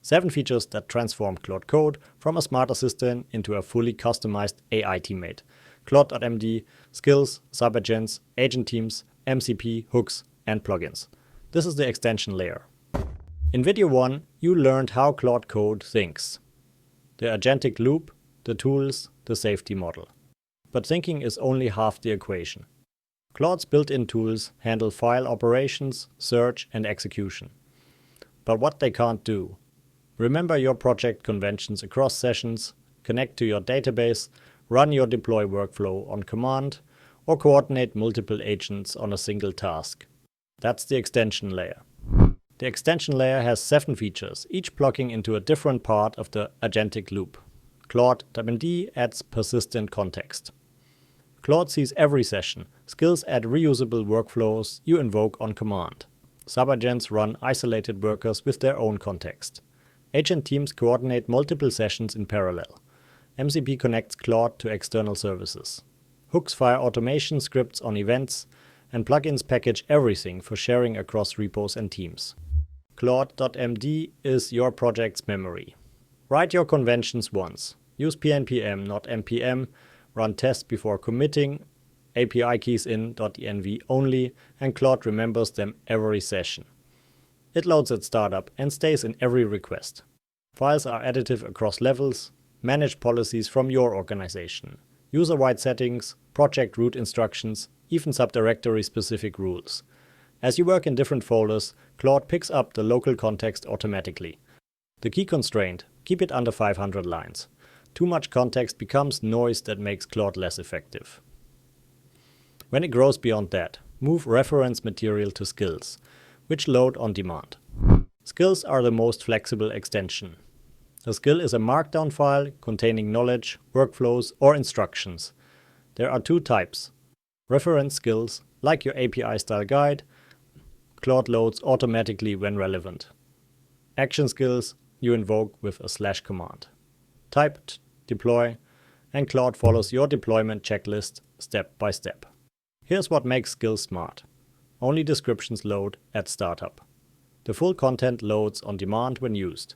7 features that transform Claude Code from a smart assistant into a fully customized AI teammate. Claude.md, skills, subagents, agent teams, MCP, hooks, and plugins. This is the extension layer. In video 1, you learned how Claude Code thinks. The agentic loop, the tools, the safety model. But thinking is only half the equation. Claude's built-in tools handle file operations, search, and execution. But what they can't do: remember your project conventions across sessions, connect to your database, run your deploy workflow on command, or coordinate multiple agents on a single task. That's the extension layer. The extension layer has 7 features, each plugging into a different part of the agentic loop. Claude.md adds persistent context. Claude sees every session. Skills add reusable workflows you invoke on command. Subagents run isolated workers with their own context. Agent teams coordinate multiple sessions in parallel. MCP connects Claude to external services. Hooks fire automation scripts on events, and plugins package everything for sharing across repos and teams. Claude.md is your project's memory. Write your conventions once. Use PNPM, not npm. Run tests before committing. API keys in .env only, and Claude remembers them every session. It loads at startup and stays in every request. Files are additive across levels. Manage policies from your organization. User-wide settings, project root instructions, even subdirectory specific rules. As you work in different folders, Claude picks up the local context automatically. The key constraint: keep it under 500 lines. Too much context becomes noise that makes Claude less effective. When it grows beyond that, move reference material to skills, which load on demand. Skills are the most flexible extension. A skill is a markdown file containing knowledge, workflows, or instructions. There are 2 types. Reference skills, like your API style guide, Claude loads automatically when relevant. Action skills you invoke with a / command. Typed, deploy, and Claude follows your deployment checklist step by step. Here's what makes skills smart. Only descriptions load at startup. The full content loads on demand when used.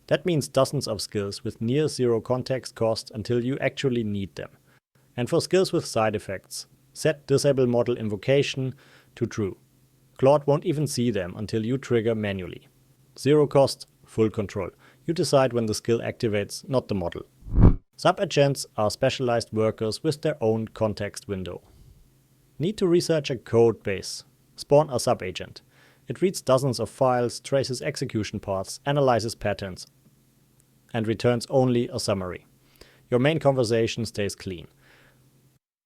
That means dozens of skills with near zero context cost until you actually need them. And for skills with side effects, set disable model invocation to true. Claude won't even see them until you trigger manually. Zero cost, full control. You decide when the skill activates, not the model. Subagents are specialized workers with their own context window. Need to research a code base? Spawn a subagent. It reads dozens of files, traces execution paths, analyzes patterns, and returns only a summary. Your main conversation stays clean.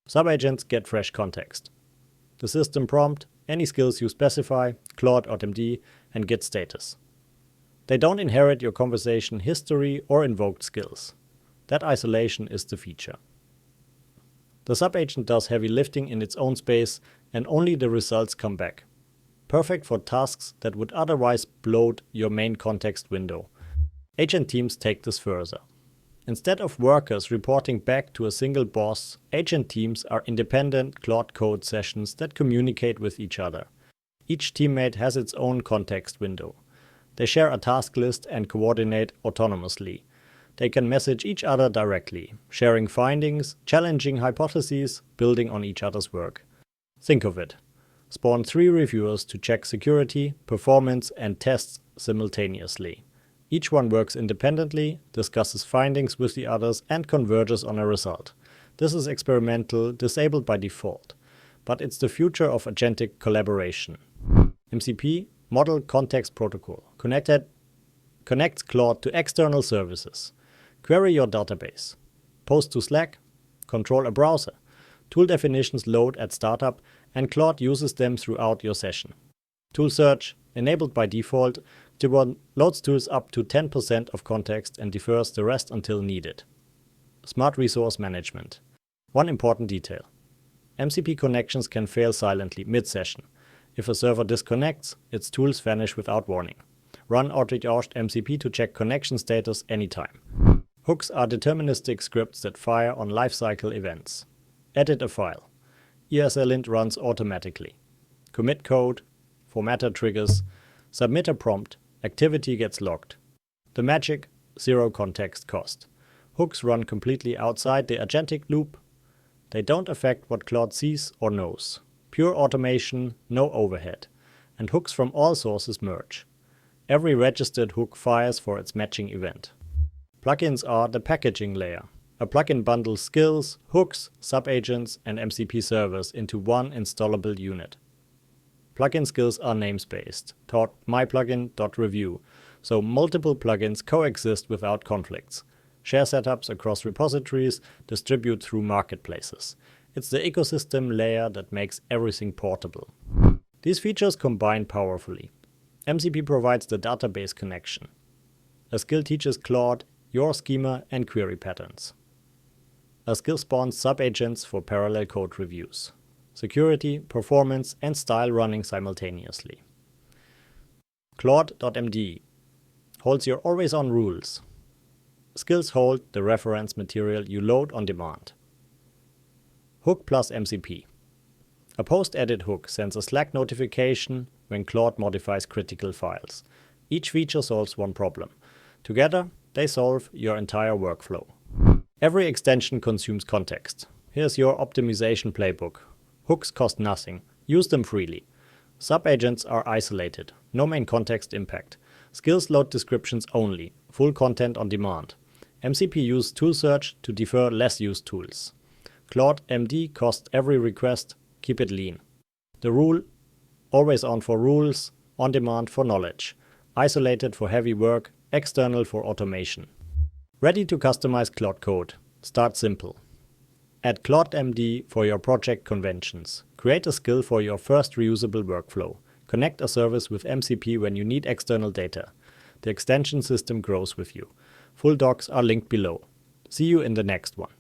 Subagents get fresh context. The system prompt, any skills you specify, Claude.md, and git status. They don't inherit your conversation history or invoked skills. That isolation is the feature. The subagent does heavy lifting in its own space, and only the results come back. Perfect for tasks that would otherwise bloat your main context window. Agent teams take this further. Instead of workers reporting back to a single boss, agent teams are independent Claude Code sessions that communicate with each other. Each teammate has its own context window. They share a task list and coordinate autonomously. They can message each other directly, sharing findings, challenging hypotheses, building on each other's work. Think of it. Spawn 3 reviewers to check security, performance, and tests simultaneously. Each one works independently, discusses findings with the others, and converges on a result. This is experimental, disabled by default. But it's the future of agentic collaboration. MCP, Model Context Protocol, connects Claude to external services. Query your database. Post to Slack. Control a browser. Tool definitions load at startup, and Claude uses them throughout your session. Tool search, enabled by default, loads tools up to 10% of context and defers the rest until needed. Smart resource management. One important detail. MCP connections can fail silently mid-session. If a server disconnects, its tools vanish without warning. Run auto-arched MCP to check connection status anytime. Hooks are deterministic scripts that fire on lifecycle events. Edit a file. ESLint runs automatically. Commit code, formatter triggers, submit a prompt, activity gets logged. The magic: zero context cost. Hooks run completely outside the agentic loop. They don't affect what Claude sees or knows. Pure automation, no overhead. And hooks from all sources merge. Every registered hook fires for its matching event. Plugins are the packaging layer. A plugin bundles skills, hooks, subagents, and MCP servers into one installable unit. Plugin skills are namespaced, taught myplugin.review, so multiple plugins coexist without conflicts. Share setups across repositories, distribute through marketplaces. It's the ecosystem layer that makes everything portable. These features combine powerfully. MCP provides the database connection. A skill teaches Claude your schema and query patterns. A skill spawns subagents for parallel code reviews. Security, performance, and style running simultaneously. Claude.md holds your always-on rules. Skills hold the reference material you load on demand. Hook plus MCP. A post-edit hook sends a Slack notification when Claude modifies critical files. Each feature solves one problem. Together, they solve your entire workflow. Every extension consumes context. Here's your optimization playbook. Hooks cost nothing. Use them freely. Subagents are isolated. No main context impact. Skills load descriptions only. Full content on demand. MCP use tool search to defer less used tools. Claude.md costs every request. Keep it lean. The rule: always on for rules, on demand for knowledge. Isolated for heavy work, external for automation. Ready to customize Claude Code. Start simple. Add Claude.md for your project conventions. Create a skill for your first reusable workflow. Connect a service with MCP when you need external data. The extension system grows with you. Full docs are linked below. See you in the next one.